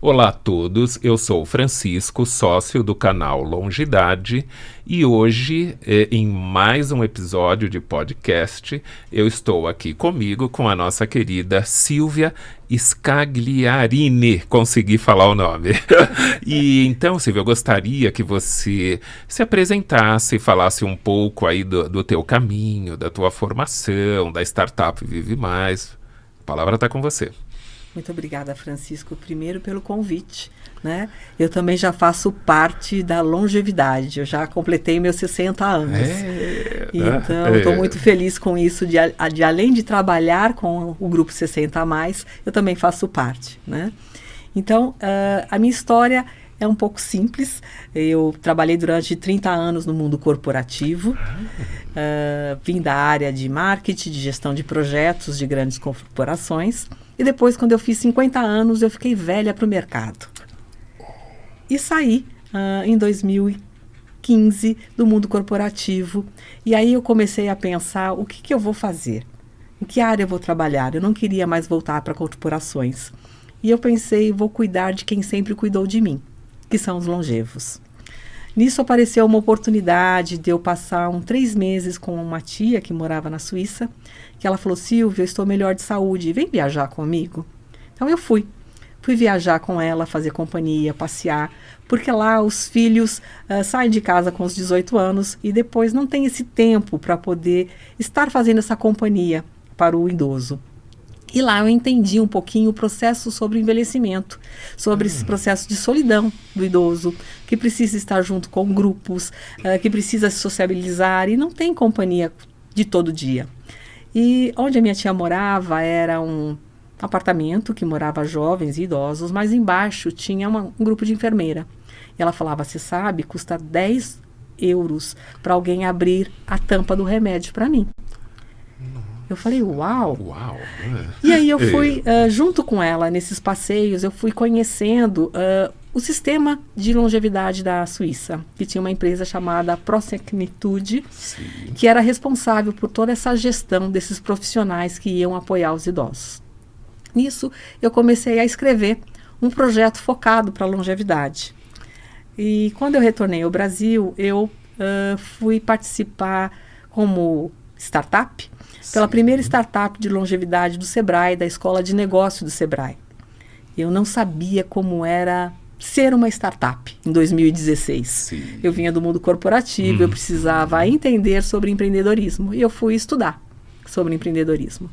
Olá a todos, eu sou o Francisco, sócio do canal Longidade, e hoje, em mais um episódio de podcast, eu estou aqui comigo com a nossa querida Silvia Scagliarini, consegui falar o nome. E então, Silvia, eu gostaria que você se apresentasse, falasse um pouco aí do teu caminho, da tua formação, da startup Vive Mais. A palavra está com você. Muito obrigada, Francisco, primeiro pelo convite, né? Eu também já faço parte da longevidade, eu já completei meus 60 anos. Então, estou muito feliz com isso, de além de trabalhar com o Grupo 60 a mais, eu também faço parte, né? Então, a minha história é um pouco simples. Eu trabalhei durante 30 anos no mundo corporativo, vim da área de marketing, de gestão de projetos de grandes corporações. E depois, quando eu fiz 50 anos, eu fiquei velha para o mercado. E saí em 2015 do mundo corporativo. E aí eu comecei a pensar, o que eu vou fazer? Em que área eu vou trabalhar? Eu não queria mais voltar para corporações. E eu pensei, vou cuidar de quem sempre cuidou de mim, que são os longevos. Nisso apareceu uma oportunidade de eu passar 3 meses com uma tia que morava na Suíça, que ela falou, Silvia, eu estou melhor de saúde, vem viajar comigo. Então eu fui viajar com ela, fazer companhia, passear, porque lá os filhos saem de casa com os 18 anos e depois não tem esse tempo para poder estar fazendo essa companhia para o idoso. E lá eu entendi um pouquinho o processo sobre o envelhecimento, sobre esse processo de solidão do idoso, que precisa estar junto com grupos, que precisa se sociabilizar e não tem companhia de todo dia. E onde a minha tia morava era um apartamento que morava jovens e idosos, mas embaixo tinha um grupo de enfermeira. E ela falava, você sabe, custa 10 euros para alguém abrir a tampa do remédio para mim. Eu falei, uau! E aí eu fui, junto com ela, nesses passeios, eu fui conhecendo o sistema de longevidade da Suíça, que tinha uma empresa chamada Prosenitude, que era responsável por toda essa gestão desses profissionais que iam apoiar os idosos. Nisso, eu comecei a escrever um projeto focado para a longevidade. E quando eu retornei ao Brasil, eu fui participar como startup, pela primeira startup de longevidade do Sebrae, da Escola de Negócio do Sebrae. Eu não sabia como era ser uma startup em 2016. Sim. Eu vinha do mundo corporativo, eu precisava entender sobre empreendedorismo. E eu fui estudar sobre empreendedorismo.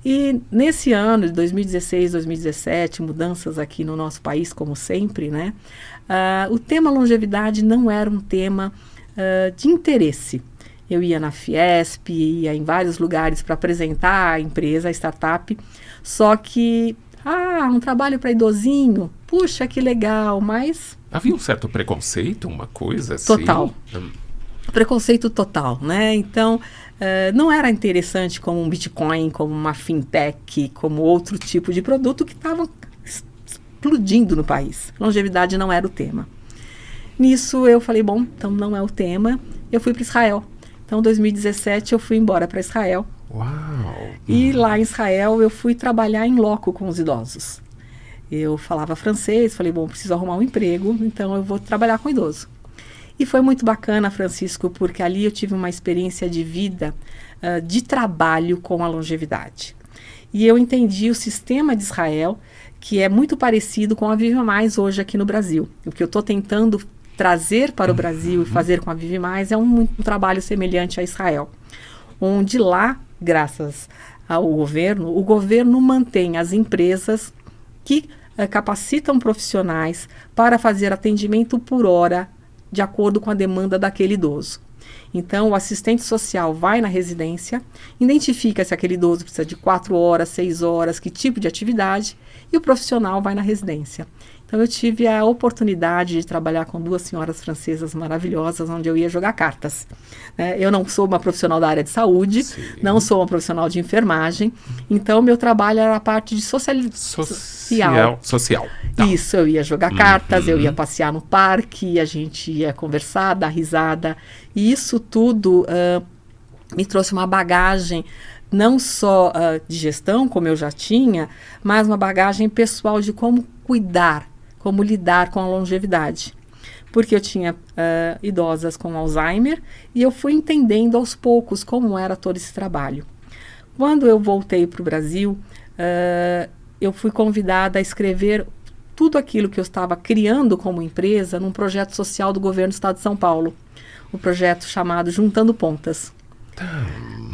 E nesse ano de 2016, 2017, mudanças aqui no nosso país, como sempre, né? O tema longevidade não era um tema de interesse. Eu ia na Fiesp, ia em vários lugares para apresentar a empresa, a startup, só que, um trabalho para idosinho, puxa, que legal, mas... Havia um certo preconceito, uma coisa assim? Total. Preconceito total, né? Então, não era interessante como um Bitcoin, como uma fintech, como outro tipo de produto que estavam explodindo no país. Longevidade não era o tema. Nisso eu falei, bom, então não é o tema. Eu fui para Israel. Então, em 2017, eu fui embora para Israel. Uau! E lá em Israel, eu fui trabalhar em loco com os idosos. Eu falava francês, falei, bom, preciso arrumar um emprego, então eu vou trabalhar com idoso. E foi muito bacana, Francisco, porque ali eu tive uma experiência de vida, de trabalho com a longevidade. E eu entendi o sistema de Israel, que é muito parecido com a Vive Mais hoje aqui no Brasil. O que eu estou tentando trazer para o Brasil e fazer com a Vive Mais é um trabalho semelhante a Israel, onde lá, graças ao governo, o governo mantém as empresas que capacitam profissionais para fazer atendimento por hora, de acordo com a demanda daquele idoso. Então, o assistente social vai na residência, identifica se aquele idoso precisa de 4 horas, 6 horas, que tipo de atividade, e o profissional vai na residência. Então, eu tive a oportunidade de trabalhar com 2 senhoras francesas maravilhosas, onde eu ia jogar cartas. Eu não sou uma profissional da área de saúde, não sou uma profissional de enfermagem, então meu trabalho era a parte de social. Tá. Isso, eu ia jogar cartas, eu ia passear no parque, a gente ia conversar, dar risada, e isso tudo me trouxe uma bagagem não só de gestão, como eu já tinha, mas uma bagagem pessoal de como cuidar, como lidar com a longevidade. Porque eu tinha idosas com Alzheimer e eu fui entendendo aos poucos como era todo esse trabalho. Quando eu voltei para o Brasil, eu fui convidada a escrever tudo aquilo que eu estava criando como empresa num projeto social do governo do Estado de São Paulo, um projeto chamado Juntando Pontas.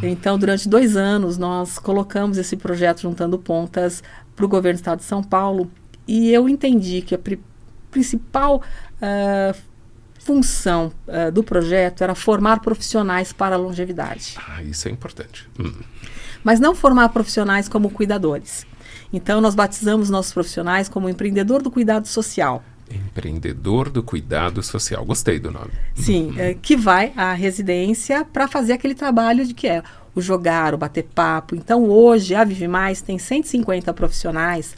Então, durante 2 anos, nós colocamos esse projeto Juntando Pontas para o governo do Estado de São Paulo e eu entendi que a principal função do projeto era formar profissionais para a longevidade. Isso é importante. Mas não formar profissionais como cuidadores. Então, nós batizamos nossos profissionais como empreendedor do cuidado social. Empreendedor do cuidado social. Gostei do nome. Sim, que vai à residência para fazer aquele trabalho de que é o jogar, o bater papo. Então, hoje, a Vive Mais tem 150 profissionais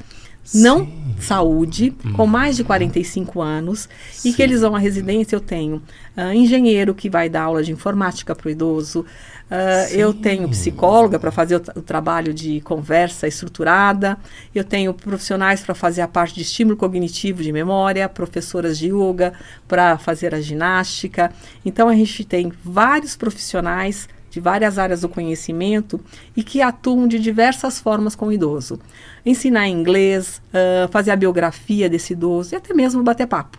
não saúde, com mais de 45 anos, e que eles vão à residência. Eu tenho engenheiro que vai dar aula de informática para o idoso, eu tenho psicóloga para fazer o trabalho de conversa estruturada, eu tenho profissionais para fazer a parte de estímulo cognitivo de memória, professoras de yoga para fazer a ginástica. Então, a gente tem vários profissionais de várias áreas do conhecimento e que atuam de diversas formas com o idoso. Ensinar inglês, fazer a biografia desse idoso e até mesmo bater papo,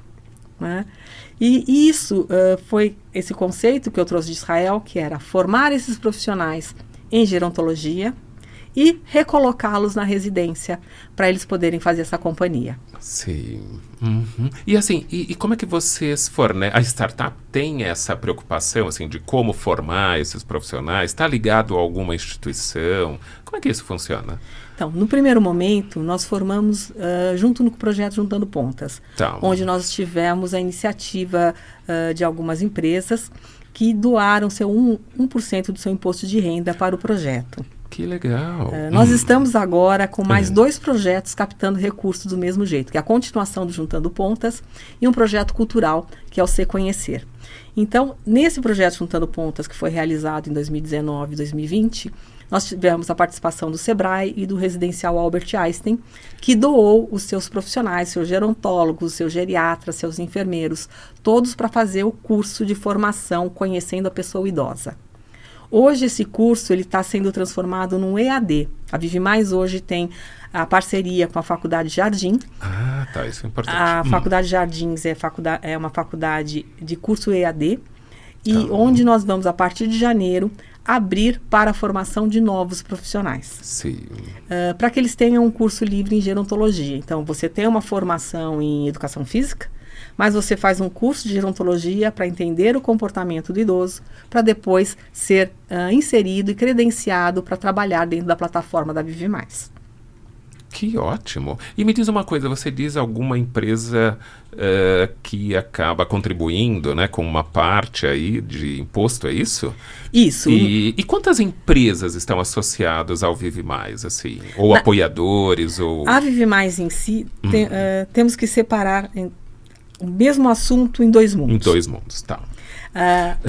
né? E isso foi esse conceito que eu trouxe de Israel, que era formar esses profissionais em gerontologia e recolocá-los na residência para eles poderem fazer essa companhia. Sim. E assim, e como é que vocês fornecem? A startup tem essa preocupação assim, de como formar esses profissionais? Está ligado a alguma instituição? Como é que isso funciona? Então, no primeiro momento, nós formamos junto no projeto Juntando Pontas, onde nós tivemos a iniciativa de algumas empresas que doaram 1% do seu imposto de renda para o projeto. Que legal. Nós estamos agora com mais 2 projetos captando recursos do mesmo jeito, que é a continuação do Juntando Pontas e um projeto cultural, que é o Se Conhecer. Então, nesse projeto Juntando Pontas, que foi realizado em 2019 e 2020, nós tivemos a participação do Sebrae e do Residencial Albert Einstein, que doou os seus profissionais, seus gerontólogos, seus geriatras, seus enfermeiros, todos para fazer o curso de formação Conhecendo a Pessoa Idosa. Hoje esse curso está sendo transformado num EAD. A Vive Mais hoje tem a parceria com a Faculdade Jardim. Isso é importante. A Faculdade Jardins é uma faculdade de curso EAD, e onde nós vamos, a partir de janeiro, abrir para a formação de novos profissionais. Sim. Para que eles tenham um curso livre em gerontologia. Então, você tem uma formação em educação física, mas você faz um curso de gerontologia para entender o comportamento do idoso, para depois ser inserido e credenciado para trabalhar dentro da plataforma da Vive Mais. Que ótimo. E me diz uma coisa, você diz alguma empresa que acaba contribuindo, né, com uma parte aí de imposto, é isso? Isso. E quantas empresas estão associadas ao Vive Mais, assim? Ou apoiadores? Ou... A Vive Mais em si, temos que separar o mesmo assunto em 2 mundos. Em 2 mundos, tá.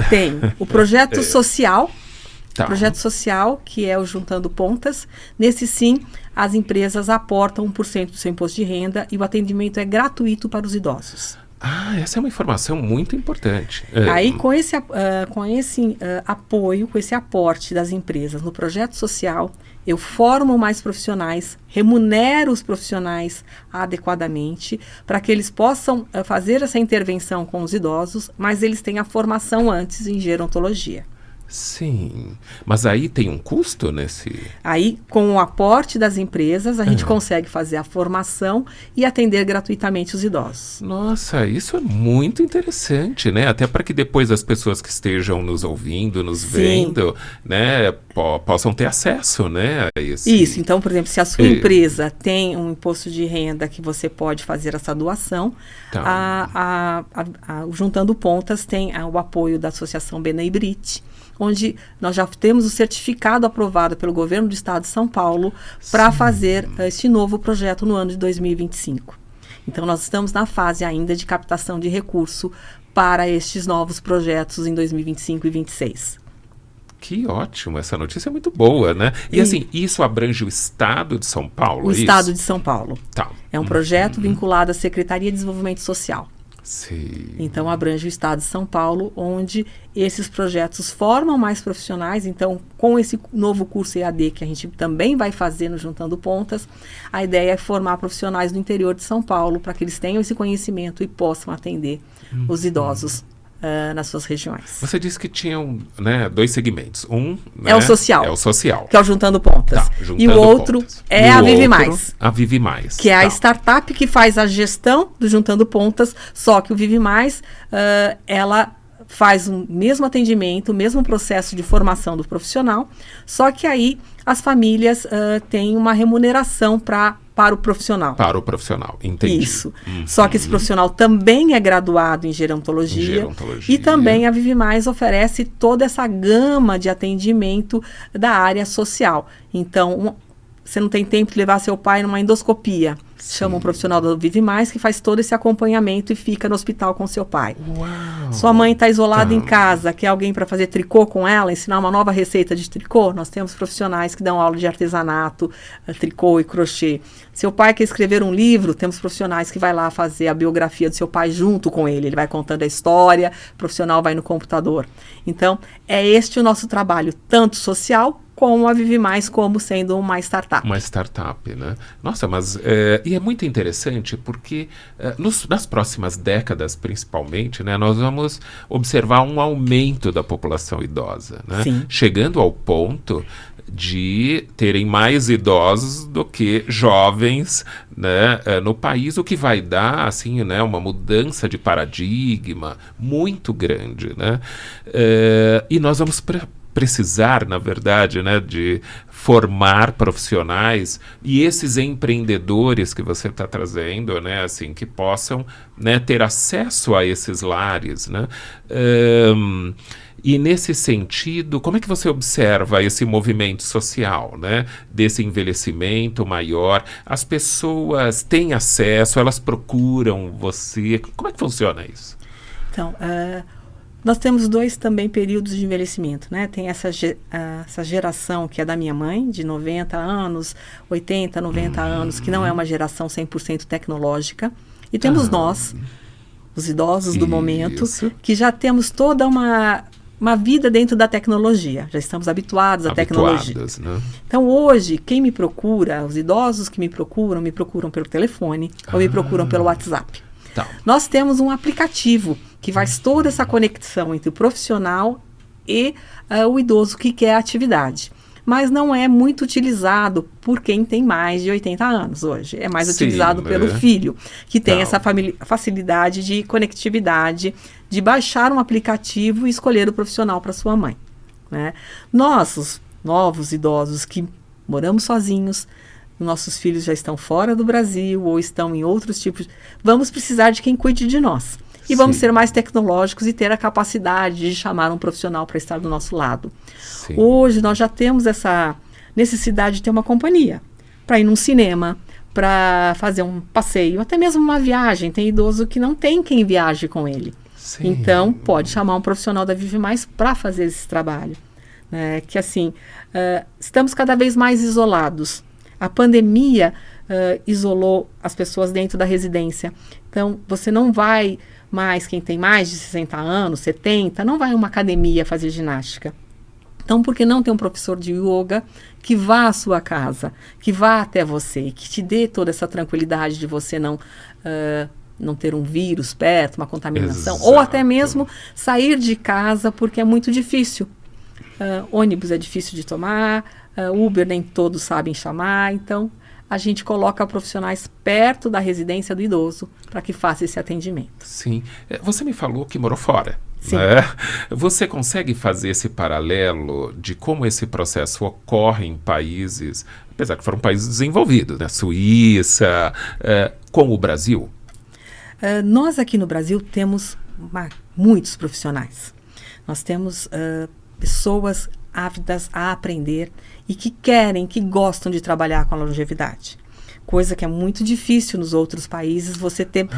Tem o projeto social, projeto social, que é o Juntando Pontas. Nesse sim, as empresas aportam 1% do seu imposto de renda e o atendimento é gratuito para os idosos. Essa é uma informação muito importante. Aí, com esse apoio, com esse aporte das empresas no projeto social, eu formo mais profissionais, remunero os profissionais adequadamente para que eles possam fazer essa intervenção com os idosos, mas eles têm a formação antes em gerontologia. Sim, mas aí tem um custo nesse... Aí, com o aporte das empresas, a gente consegue fazer a formação e atender gratuitamente os idosos. Nossa, isso é muito interessante, né? Até para que depois as pessoas que estejam nos ouvindo, nos vendo, né, possam ter acesso, né, a esse... Isso, então, por exemplo, se a sua empresa tem um imposto de renda que você pode fazer essa doação, o Juntando Pontas tem o apoio da Associação Benay Brit, onde nós já temos o certificado aprovado pelo governo do estado de São Paulo para fazer este novo projeto no ano de 2025. Então, nós estamos na fase ainda de captação de recurso para estes novos projetos em 2025 e 2026. Que ótimo, essa notícia é muito boa, né? E assim, isso abrange o estado de São Paulo? O estado de São Paulo. Tá. É um projeto vinculado à Secretaria de Desenvolvimento Social. Sim. Então, abrange o estado de São Paulo, onde esses projetos formam mais profissionais. Então, com esse novo curso EAD que a gente também vai fazer no Juntando Pontas, a ideia é formar profissionais do interior de São Paulo para que eles tenham esse conhecimento e possam atender os idosos nas suas regiões. Você disse que tinham, né, 2 segmentos. Um, né, é o social. É o social. Que é o Juntando Pontas. Tá, Juntando e o outro Pontas. é a Vive Mais. A Vive Mais. Que é a startup que faz a gestão do Juntando Pontas, só que o Vive Mais, ela faz o mesmo atendimento, o mesmo processo de formação do profissional, só que aí as famílias têm uma remuneração para o profissional. Para o profissional, entendi. Isso. Só que esse profissional também é graduado em gerontologia. E também a Vive Mais oferece toda essa gama de atendimento da área social. Então, você não tem tempo de levar seu pai numa endoscopia. Sim. Chama um profissional do Vive Mais que faz todo esse acompanhamento e fica no hospital com seu pai. Uau, sua mãe está isolada em casa, quer alguém para fazer tricô com ela, ensinar uma nova receita de tricô? Nós temos profissionais que dão aula de artesanato, tricô e crochê. Seu pai quer escrever um livro, temos profissionais que vai lá fazer a biografia do seu pai junto com ele. Ele vai contando a história, o profissional vai no computador. Então, é este o nosso trabalho, tanto social como a Vive Mais, como sendo uma startup. Uma startup, né? Nossa, mas... e é muito interessante porque nas próximas décadas, principalmente, né, nós vamos observar um aumento da população idosa, né? Sim. Chegando ao ponto de terem mais idosos do que jovens, né, no país, o que vai dar assim, né, uma mudança de paradigma muito grande, né? E nós vamos precisar, na verdade, né, de formar profissionais e esses empreendedores que você está trazendo, né, assim, que possam, né, ter acesso a esses lares, né? E nesse sentido, como é que você observa esse movimento social, né, desse envelhecimento maior? As pessoas têm acesso, elas procuram você? Como é que funciona isso? Então, nós temos 2 também períodos de envelhecimento, né? Tem essa geração que é da minha mãe, de 90 anos, 80, 90 anos, que não é uma geração 100% tecnológica. E temos nós, os idosos do momento, que já temos toda uma vida dentro da tecnologia. Já estamos habituados à tecnologia. Né? Então, hoje, quem me procura, os idosos que me procuram pelo telefone ou me procuram pelo WhatsApp. Tá. Nós temos um aplicativo que faz toda essa conexão entre o profissional e o idoso que quer a atividade. Mas não é muito utilizado por quem tem mais de 80 anos hoje. É mais utilizado pelo filho, que tem essa facilidade de conectividade, de baixar um aplicativo e escolher o profissional para sua mãe, né? Nós, os novos idosos que moramos sozinhos, nossos filhos já estão fora do Brasil ou estão em outros tipos, vamos precisar de quem cuide de nós. E vamos ser mais tecnológicos e ter a capacidade de chamar um profissional para estar do nosso lado. Sim. Hoje nós já temos essa necessidade de ter uma companhia para ir num cinema, para fazer um passeio, até mesmo uma viagem. Tem idoso que não tem quem viaje com ele. Sim. Então, pode chamar um profissional da Vive Mais para fazer esse trabalho. Né? Que assim, estamos cada vez mais isolados. A pandemia isolou as pessoas dentro da residência. Então, você não vai mais, quem tem mais de 60 anos, 70, não vai a uma academia fazer ginástica. Então, por que não ter um professor de yoga que vá à sua casa, que vá até você, que te dê toda essa tranquilidade de você não ter um vírus perto, uma contaminação, Exato. ou até mesmo sair de casa porque é muito difícil. Ônibus é difícil de tomar, Uber nem todos sabem chamar, então a gente coloca profissionais perto da residência do idoso para que faça esse atendimento. Sim. Você me falou que morou fora. Sim. Né? Você consegue fazer esse paralelo de como esse processo ocorre em países, apesar que foram países desenvolvidos, né? Suíça, com o Brasil? Nós aqui no Brasil temos muitos profissionais. Nós temos pessoas ávidas a aprender e que querem, que gostam de trabalhar com a longevidade. Coisa que é muito difícil nos outros países, você ter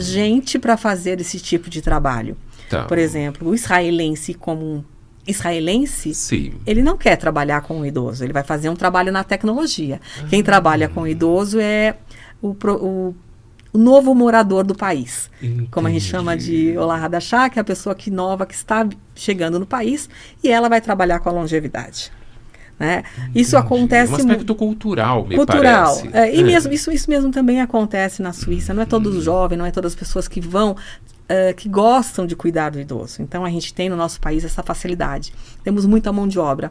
gente para fazer esse tipo de trabalho. Tá. Por exemplo, o israelense, como israelense, Sim. ele não quer trabalhar com o idoso, ele vai fazer um trabalho na tecnologia. Quem trabalha com o idoso é o novo morador do país. Entendi. Como a gente chama de Ola Hadashah, que é a pessoa que está chegando no país, e ela vai trabalhar com a longevidade. Né? Isso acontece... Um aspecto cultural, me parece. parece. E mesmo, isso mesmo também acontece na Suíça. Não é todos os jovens, não é todas as pessoas que vão... que gostam de cuidar do idoso. Então, a gente tem no nosso país essa facilidade. Temos muita mão de obra.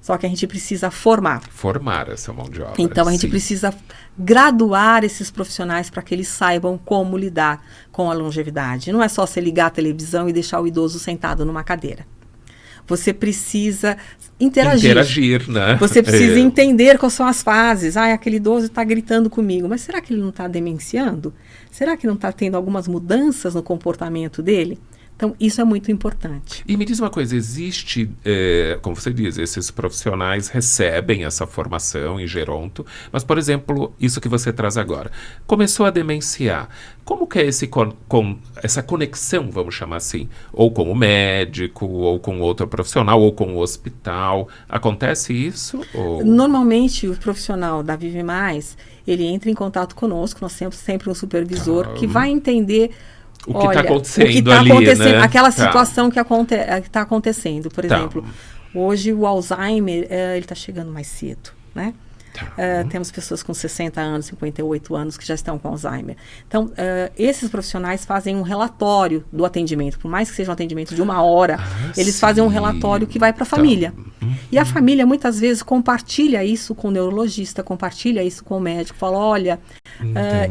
Só que a gente precisa formar. Formar essa mão de obra. Então, a gente precisa graduar esses profissionais para que eles saibam como lidar com a longevidade. Não é só você ligar a televisão e deixar o idoso sentado numa cadeira. Você precisa interagir, né? Você precisa entender quais são as fases. Aquele idoso está gritando comigo, mas será que ele não está demenciando? Será que não está tendo algumas mudanças no comportamento dele? Então, isso é muito importante. E me diz uma coisa, existe, como você diz, esses profissionais recebem essa formação em geronto, mas, por exemplo, isso que você traz agora, começou a demenciar. Como que é essa conexão, vamos chamar assim, ou com o médico, ou com outro profissional, ou com o hospital? Acontece isso? Ou... Normalmente, o profissional da Vive Mais, ele entra em contato conosco, nós temos sempre um supervisor que vai entender... O que está acontecendo, o que tá ali, acontecendo, né? Aquela situação que está acontecendo. Por exemplo, hoje o Alzheimer, ele está chegando mais cedo, né? Temos pessoas com 60 anos, 58 anos que já estão com Alzheimer. Então, esses profissionais fazem um relatório do atendimento. Por mais que seja um atendimento de 1 hora, eeles fazem um relatório que vai para a família. E a família, muitas vezes, compartilha isso com o neurologista, compartilha isso com o médico. Fala, olha,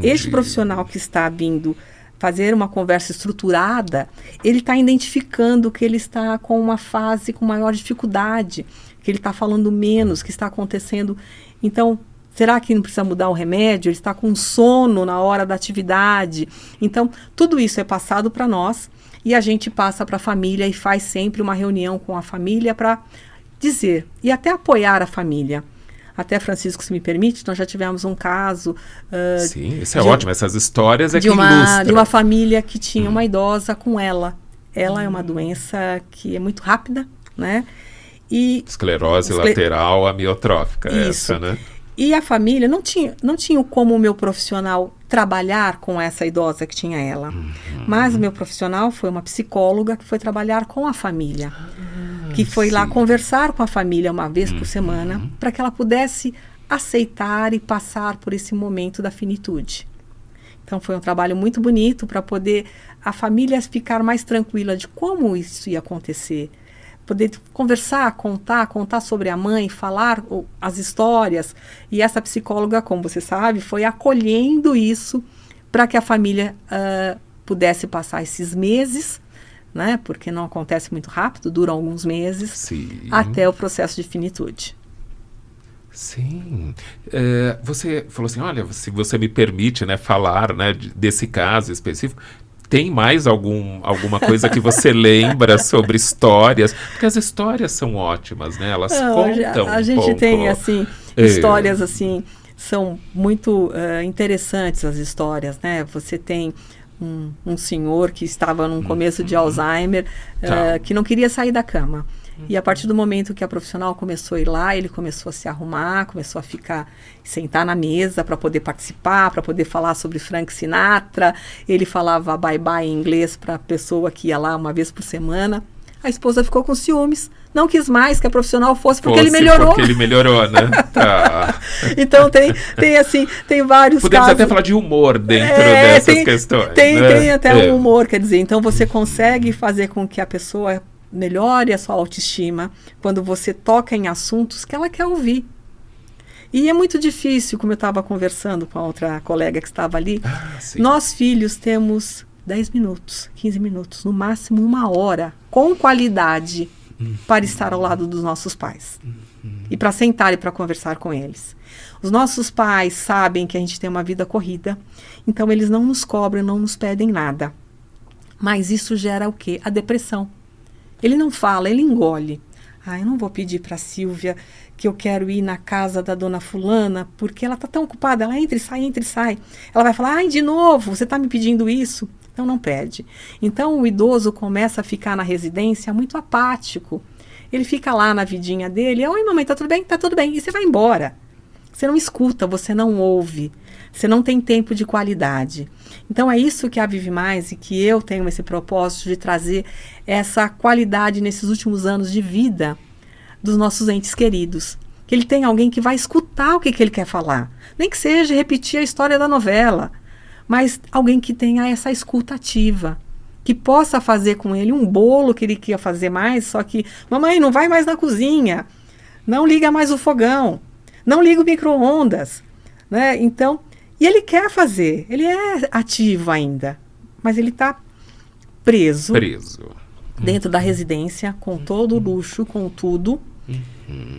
esse profissional que está vindo fazer uma conversa estruturada, ele está identificando que ele está com uma fase com maior dificuldade, que ele está falando menos, que está acontecendo. Então, será que não precisa mudar o remédio? Ele está com sono na hora da atividade. Então, tudo isso é passado para nós e a gente passa para a família e faz sempre uma reunião com a família para dizer e até apoiar a família. Até, Francisco, se me permite, nós já tivemos um caso... Sim, isso é ótimo. Essas histórias que ilustram. De uma família que tinha uma idosa com ela. Ela é uma doença que é muito rápida, né? Esclerose lateral amiotrófica, isso. essa, né? E a família não tinha como o meu profissional trabalhar com essa idosa que tinha ela. Mas o meu profissional foi uma psicóloga que foi trabalhar com a família. Que foi lá conversar com a família uma vez por semana, para que ela pudesse aceitar e passar por esse momento da finitude. Então, foi um trabalho muito bonito para poder a família ficar mais tranquila de como isso ia acontecer. Poder conversar, contar sobre a mãe, falar as histórias. E essa psicóloga, como você sabe, foi acolhendo isso para que a família pudesse passar esses meses, né? Porque não acontece muito rápido, dura alguns meses, Sim. Até o processo de finitude. Sim. Você falou assim, olha, se você me permite, né, falar, né, desse caso específico, tem mais alguma coisa que você lembra sobre histórias? Porque as histórias são ótimas, né? Elas contam a gente tem, assim, histórias, assim, são muito interessantes as histórias, né? Você tem um senhor que estava num começo de Alzheimer, que não queria sair da cama. E a partir do momento que a profissional começou a ir lá, ele começou a se arrumar, começou a sentar na mesa para poder participar, para poder falar sobre Frank Sinatra. Ele falava bye-bye em inglês para a pessoa que ia lá uma vez por semana. A esposa ficou com ciúmes, não quis mais que a profissional fosse porque ele melhorou. Porque ele melhorou, né? Então tem vários Podemos casos. até falar de humor dentro dessas questões. Tem até um humor, quer dizer, então você consegue fazer com que a pessoa melhore a sua autoestima quando você toca em assuntos que ela quer ouvir. E é muito difícil, como eu estava conversando com a outra colega que estava ali, nós filhos temos 10 minutos, 15 minutos, no máximo 1 hora, com qualidade, para estar ao lado dos nossos pais. E para sentar e para conversar com eles. Os nossos pais sabem que a gente tem uma vida corrida, então eles não nos cobram, não nos pedem nada. Mas isso gera o quê? A depressão. Ele não fala, ele engole. Eu não vou pedir para a Silvia que eu quero ir na casa da dona fulana, porque ela está tão ocupada, ela entra e sai, entra e sai. Ela vai falar, de novo, você está me pedindo isso? Então não perde. Então o idoso começa a ficar na residência muito apático. Ele fica lá na vidinha dele, oi mamãe, tá tudo bem? Tá tudo bem. E você vai embora. Você não escuta, você não ouve. Você não tem tempo de qualidade. Então é isso que a Vive Mais e que eu tenho esse propósito de trazer essa qualidade nesses últimos anos de vida dos nossos entes queridos. Que ele tem alguém que vai escutar o que ele quer falar. Nem que seja repetir a história da novela, mas alguém que tenha essa escuta ativa, que possa fazer com ele um bolo que ele queria fazer mais, só que, mamãe, não vai mais na cozinha, não liga mais o fogão, não liga o micro-ondas, né? Então, e ele quer fazer, ele é ativo ainda, mas ele está preso dentro da residência, com todo o luxo, com tudo,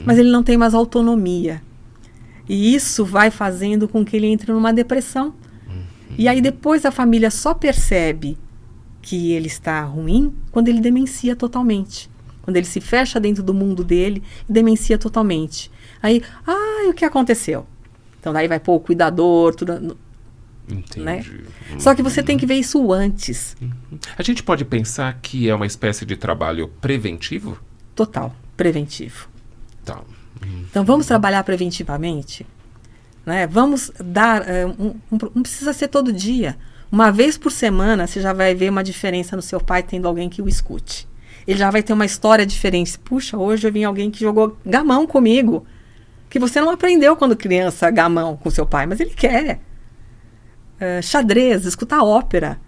mas ele não tem mais autonomia. E isso vai fazendo com que ele entre numa depressão. E aí depois a família só percebe que ele está ruim quando ele demencia totalmente. Quando ele se fecha dentro do mundo dele e demencia totalmente. Aí, o que aconteceu? Então daí vai pôr o cuidador, tudo... Entendi. Né? Só que você tem que ver isso antes. A gente pode pensar que é uma espécie de trabalho preventivo? Total, preventivo. Tá. Então vamos trabalhar preventivamente, né? Vamos dar, não precisa ser todo dia. Uma vez por semana você já vai ver uma diferença no seu pai tendo alguém que o escute. Ele já vai ter uma história diferente. Puxa, hoje eu vi alguém que jogou gamão comigo, que você não aprendeu quando criança gamão com seu pai, mas ele quer. Xadrez, escutar ópera,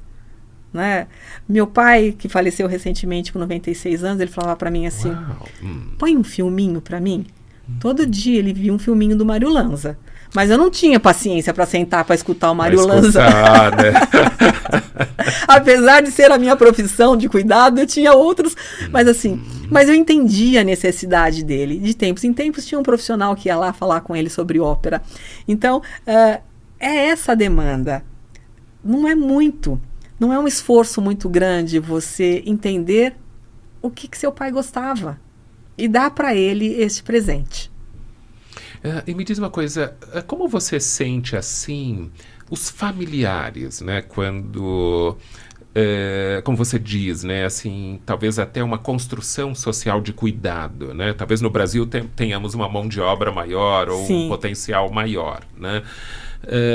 né? Meu pai, que faleceu recentemente com 96 anos, ele falava para mim assim, põe um filminho para mim. Todo dia ele via um filminho do Mário Lanza. Mas eu não tinha paciência para sentar para escutar o Mário Lanza. Né? Apesar de ser a minha profissão de cuidado, eu tinha outros. Mas assim, mas eu entendia a necessidade dele. De tempos em tempos tinha um profissional que ia lá falar com ele sobre ópera. Então, é essa a demanda. Não é muito. Não é um esforço muito grande você entender o que seu pai gostava e dar para ele esse presente. E me diz uma coisa, como você sente assim os familiares, né, quando, como você diz, né, assim, talvez até uma construção social de cuidado, né? Talvez no Brasil tenhamos uma mão de obra maior ou Sim. um potencial maior, né?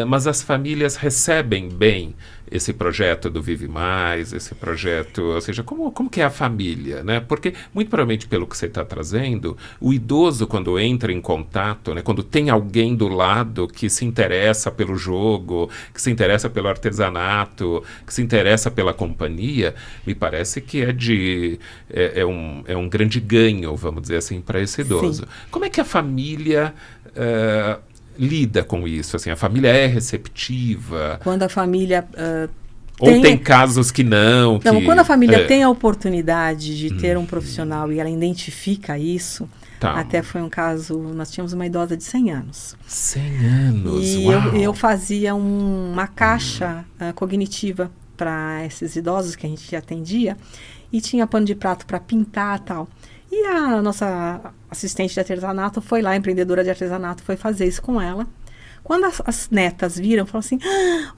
Mas as famílias recebem bem esse projeto do Vive Mais, esse projeto, ou seja, como que é a família, né? Porque, muito provavelmente, pelo que você está trazendo, o idoso, quando entra em contato, né, quando tem alguém do lado que se interessa pelo jogo, que se interessa pelo artesanato, que se interessa pela companhia, me parece que é um grande ganho, vamos dizer assim, para esse idoso. Sim. Como é que a família... lida com isso, assim, a família é receptiva? Quando a família ou tem casos que não? Quando a família tem a oportunidade de ter um profissional e ela identifica isso, até foi um caso, nós tínhamos uma idosa de 100 anos. 100 anos, e uau! eu fazia uma caixa cognitiva para esses idosos que a gente atendia e tinha pano de prato para pintar e tal. E a nossa assistente de artesanato foi lá, empreendedora de artesanato, foi fazer isso com ela. Quando as netas viram, falaram assim,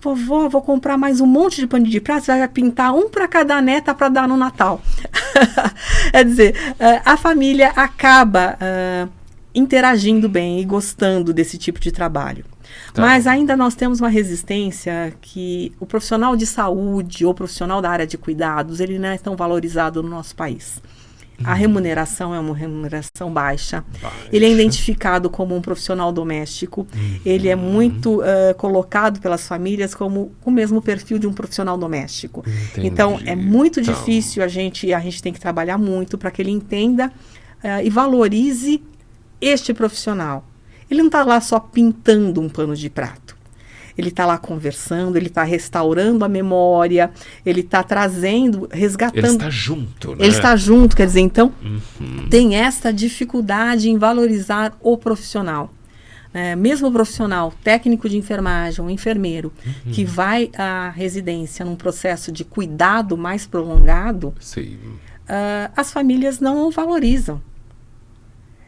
vovó, vou comprar mais um monte de pano de prato, você vai pintar um para cada neta para dar no Natal. Quer dizer, a família acaba interagindo bem e gostando desse tipo de trabalho. Mas ainda nós temos uma resistência que o profissional de saúde ou profissional da área de cuidados, ele não é tão valorizado no nosso país. A remuneração é uma remuneração baixa. Ele é identificado como um profissional doméstico. Ele é muito colocado pelas famílias como o mesmo perfil de um profissional doméstico. Entendi. Então, é muito difícil, a gente tem que trabalhar muito para que ele entenda e valorize este profissional. Ele não está lá só pintando um pano de prato. Ele está lá conversando, ele está restaurando a memória, ele está trazendo, resgatando. Ele está junto, né? Ele está junto, quer dizer, então, tem essa dificuldade em valorizar o profissional. Mesmo o profissional, técnico de enfermagem, um enfermeiro, que vai à residência num processo de cuidado mais prolongado, as famílias não o valorizam.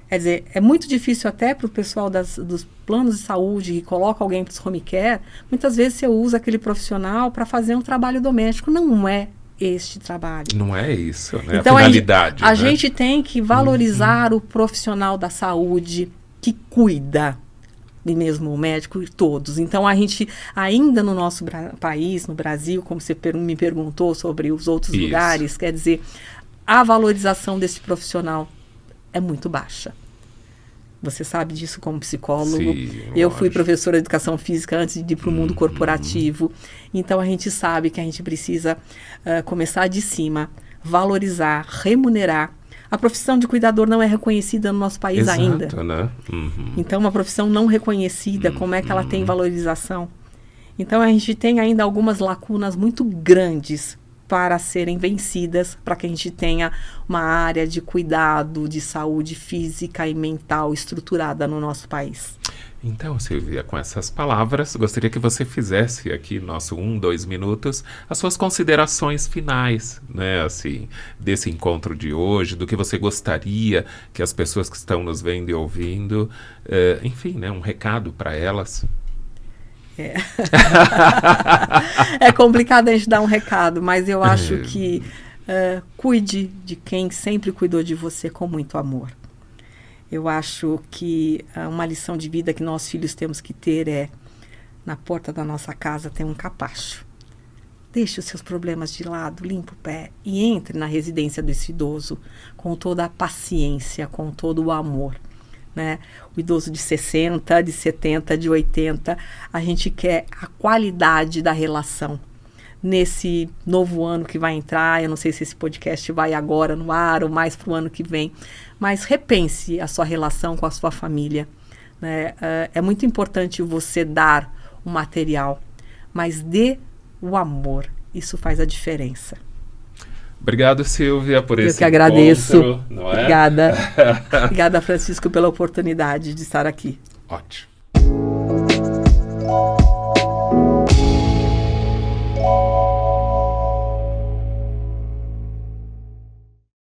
Quer dizer, é muito difícil até para o pessoal dos planos de saúde que coloca alguém para os home care, muitas vezes você usa aquele profissional para fazer um trabalho doméstico. Não é este trabalho. Não é isso, né? Então, a finalidade. A gente tem que valorizar o profissional da saúde que cuida, e mesmo o médico e todos. Então, a gente, ainda no nosso país, no Brasil, como você me perguntou sobre os outros lugares, quer dizer, a valorização desse profissional é muito baixa. Você sabe disso como psicólogo. Sim, eu fui professora de educação física antes de ir para o mundo corporativo. Então, a gente sabe que a gente precisa começar de cima, valorizar, remunerar. A profissão de cuidador não é reconhecida no nosso país ainda. Né? Então, uma profissão não reconhecida, como é que ela tem valorização? Então, a gente tem ainda algumas lacunas muito grandes para serem vencidas, para que a gente tenha uma área de cuidado, de saúde física e mental estruturada no nosso país. Então, Silvia, com essas palavras, gostaria que você fizesse aqui, nosso 2 minutos, as suas considerações finais, né, assim, desse encontro de hoje, do que você gostaria que as pessoas que estão nos vendo e ouvindo, enfim, né, um recado para elas. É complicado a gente dar um recado, mas eu acho que cuide de quem sempre cuidou de você com muito amor. Eu acho que uma lição de vida que nós filhos temos que ter é, na porta da nossa casa tem um capacho. Deixe os seus problemas de lado, limpe o pé e entre na residência desse idoso com toda a paciência, com todo o amor. Né? O idoso de 60, de 70, de 80, a gente quer a qualidade da relação. Nesse novo ano que vai entrar, eu não sei se esse podcast vai agora no ar ou mais para o ano que vem, mas repense a sua relação com a sua família. Né? É muito importante você dar o material, mas dê o amor. Isso faz a diferença. Obrigado, Silvia, por esse encontro. Eu que agradeço. Não é? Obrigada. Obrigada, Francisco, pela oportunidade de estar aqui. Ótimo.